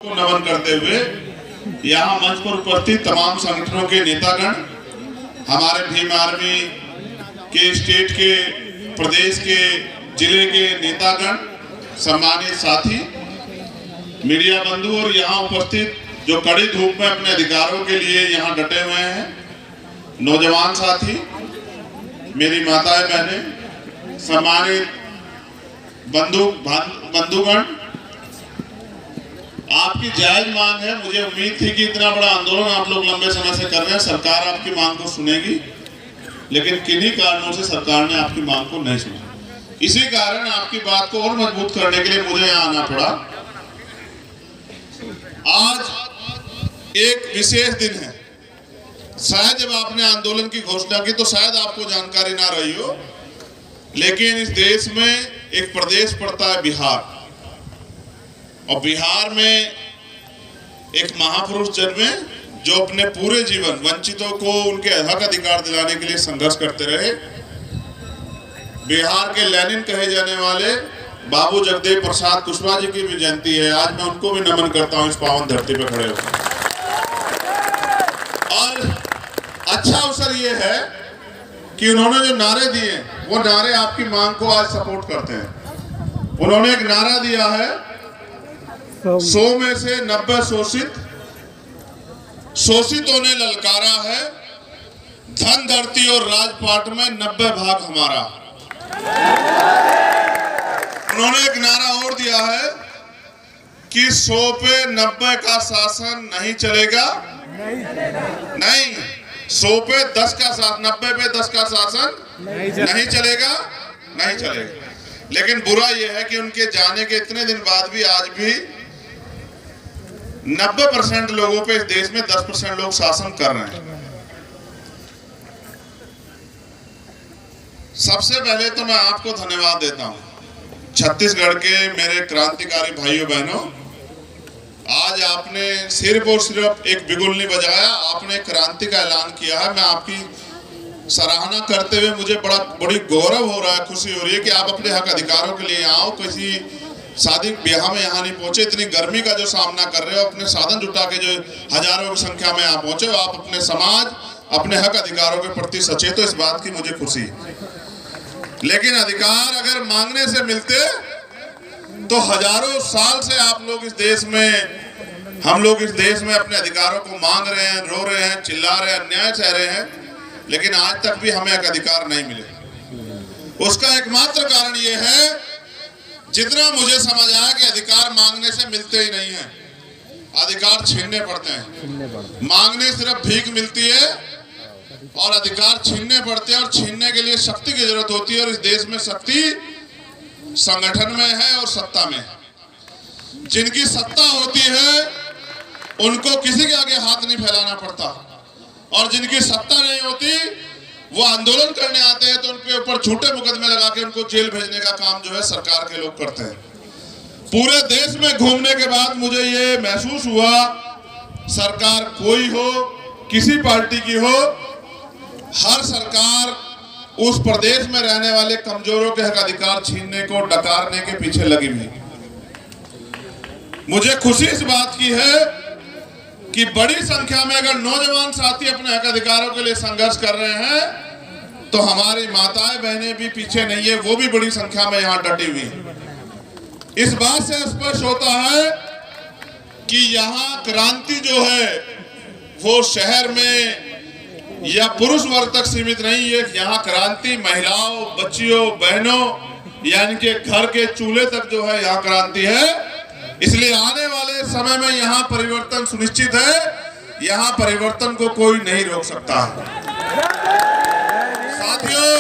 को नमन करते हुए यहाँ मंच पर उपस्थित तमाम संगठनों के नेतागण, हमारे भीम आर्मी के स्टेट के, प्रदेश के, जिले के नेतागण, सम्मानित साथी, मीडिया बंधु और यहाँ उपस्थित जो कड़ी धूप में अपने अधिकारों के लिए यहाँ डटे हुए हैं, नौजवान साथी, मेरी माताएं बहनें, सम्मानित बंधुगण, आपकी जायज मांग है। मुझे उम्मीद थी कि इतना बड़ा आंदोलन आप लोग लंबे समय से कर रहे हैं, सरकार आपकी मांग को सुनेगी, लेकिन किन्हीं कारणों से सरकार ने आपकी मांग को नहीं सुना। इसी कारण आपकी बात को और मजबूत करने के लिए मुझे यहाँ आना पड़ा। आज एक विशेष दिन है। शायद जब आपने आंदोलन की घोषणा की तो शायद आपको जानकारी ना रही हो, लेकिन इस देश में एक प्रदेश पड़ता है बिहार, और बिहार में एक महापुरुष जन्मे जो अपने पूरे जीवन वंचितों को उनके हक अधिकार दिलाने के लिए संघर्ष करते रहे। बिहार के लेनिन कहे जाने वाले बाबू जगदेव प्रसाद कुशवाहा जी की भी जयंती है। आज मैं उनको भी नमन करता हूं इस पावन धरती पे खड़े होकर। और अच्छा अवसर ये है कि उन्होंने जो नारे दिए वो नारे आपकी मांग को आज सपोर्ट करते हैं। उन्होंने एक नारा दिया है, 100 में से 90 शोषितों ने ललकारा है, धन धरती और राजपाट में 90 भाग हमारा। उन्होंने एक नारा और दिया है कि 100 पे 90 का शासन नहीं चलेगा, नहीं 100 पे 10 का शासन, 90 पे 10 का शासन नहीं चलेगा, नहीं चलेगा। लेकिन बुरा यह है कि उनके जाने के इतने दिन बाद भी आज भी 90% लोगों पे इस देश में 10% लोग शासन कर रहे हैं। सबसे पहले तो मैं आपको धन्यवाद देता हूं, छत्तीसगढ़ के मेरे क्रांतिकारी भाइयों बहनों। आज आपने सिर्फ और सिर्फ एक बिगुल नहीं बजाया, आपने क्रांति का ऐलान किया है। मैं आपकी सराहना करते हुए मुझे बड़ी गौरव हो रहा है, खुशी हो रही है कि आप अपने हक अधिकारों के लिए आओ। किसी शादी ब्याह में यहाँ नहीं पहुंचे, इतनी गर्मी का जो सामना कर रहे हो, अपने साधन जुटा के जो हजारों की संख्या में यहाँ पहुंचे हो, आप अपने समाज, अपने हक अधिकारों के प्रति सचेत हो, इस बात की मुझे खुशी है। लेकिन अधिकार अगर मांगने से मिलते तो हजारों साल से आप लोग इस देश में, हम लोग इस देश में अपने अधिकारों को मांग रहे हैं, रो रहे हैं, चिल्ला रहे हैं, अन्याय सह रहे हैं, लेकिन आज तक भी हमें एक अधिकार नहीं मिले। उसका एकमात्र कारण ये है, जितना मुझे समझ आया कि अधिकार मांगने से मिलते ही नहीं है, अधिकार छीनने पड़ते हैं। मांगने सिर्फ भीख मिलती है और अधिकार छीनने पड़ते हैं, और छीनने के लिए शक्ति की जरूरत होती है। और इस देश में शक्ति संगठन में है और सत्ता में है। जिनकी सत्ता होती है उनको किसी के आगे हाथ नहीं फैलाना पड़ता, और जिनकी सत्ता नहीं होती वो आंदोलन करने आते हैं तो उनके ऊपर झूठे मुकदमे लगा के उनको जेल भेजने का काम जो है सरकार के लोग करते हैं। पूरे देश में घूमने के बाद मुझे ये महसूस हुआ, सरकार कोई हो, किसी पार्टी की हो, हर सरकार उस प्रदेश में रहने वाले कमजोरों के हक अधिकार छीनने को, डकारने के पीछे लगी हुई। मुझे खुशी इस बात की है कि बड़ी संख्या में अगर नौजवान साथी अपने हक अधिकारों के लिए संघर्ष कर रहे हैं तो हमारी माताएं बहनें भी पीछे नहीं है, वो भी बड़ी संख्या में यहाँ डटी हुई है। इस बात से स्पष्ट होता है कि यहाँ क्रांति जो है वो शहर में या पुरुष वर्ग तक सीमित नहीं है। यहाँ क्रांति महिलाओं, बच्चियों, बहनों, यानी कि घर के चूल्हे तक जो है यहाँ क्रांति है। इसलिए आने वाले समय में यहाँ परिवर्तन सुनिश्चित है, यहाँ परिवर्तन को कोई नहीं रोक सकता है। साथियों,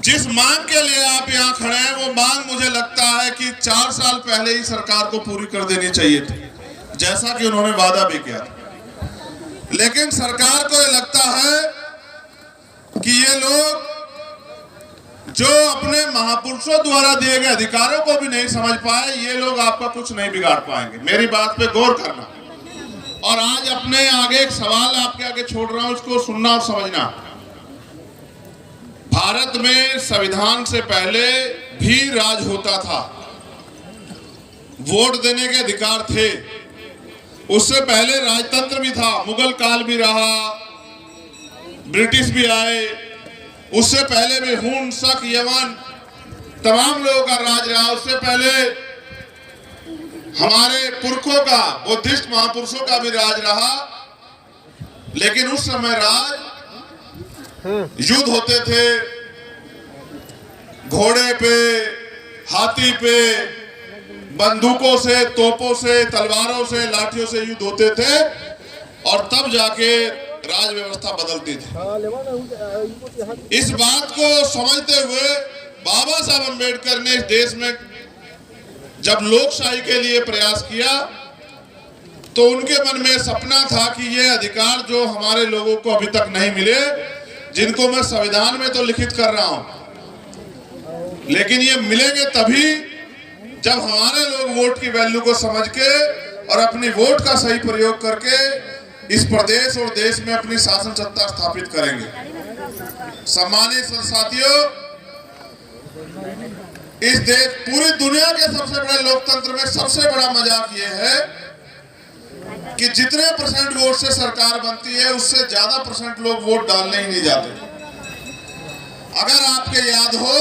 जिस मांग के लिए आप यहाँ खड़े हैं वो मांग मुझे लगता है कि 4 साल पहले ही सरकार को पूरी कर देनी चाहिए थी, जैसा कि उन्होंने वादा भी किया था। लेकिन सरकार को ये लगता है कि ये लोग जो अपने महापुरुषों द्वारा दिए गए अधिकारों को भी नहीं समझ पाए, ये लोग आपका कुछ नहीं बिगाड़ पाएंगे। मेरी बात पे गौर करना। और आज अपने आगे एक सवाल आपके आगे छोड़ रहा हूं, इसको सुनना और समझना। भारत में संविधान से पहले भी राज होता था। वोट देने के अधिकार थे। उससे पहले राजतंत्र भी था, मुगल काल भी रहा, ब्रिटिश भी आए, उससे पहले भी हुन, शक, यवन तमाम लोगों का राज रहा। उससे पहले हमारे पुरखों का, बुद्धिस्ट महापुरुषों का भी राज रहा। लेकिन उस समय राज युद्ध होते थे, घोड़े पे, हाथी पे, बंदूकों से, तोपों से, तलवारों से, लाठियों से युद्ध होते थे और तब जाके राज व्यवस्था बदलती थी। इस बात को समझते हुए बाबा साहब अम्बेडकर ने इस देश में जब लोकशाही के लिए प्रयास किया तो उनके मन में सपना था कि ये अधिकार जो हमारे लोगों को अभी तक नहीं मिले, जिनको मैं संविधान में तो लिखित कर रहा हूं, लेकिन ये मिलेंगे तभी जब हमारे लोग वोट की वैल्यू को समझ के और अपनी वोट का सही प्रयोग करके इस प्रदेश और देश में अपनी शासन सत्ता स्थापित करेंगे। सम्मानित साथियों, इस देश, पूरी दुनिया के सबसे बड़े लोकतंत्र में सबसे बड़ा मजाक ये है कि जितने % वोट से सरकार बनती है उससे ज्यादा % लोग वोट डालने ही नहीं जाते। अगर आपके याद हो,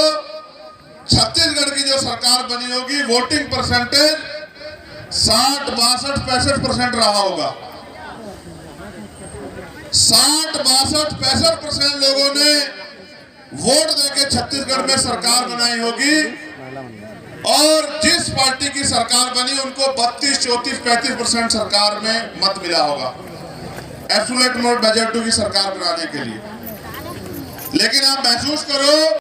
छत्तीसगढ़ की जो सरकार बनी होगी, वोटिंग परसेंटेज 60, 62, 65% रहा होगा। 60, 62, 65% लोगों ने वोट देके छत्तीसगढ़ में सरकार बनाई होगी और जिस पार्टी की सरकार बनी उनको 32, 34, 35% सरकार में मत मिला होगा एब्सोल्यूट मेजॉरिटी की सरकार बनाने के लिए। लेकिन आप महसूस करो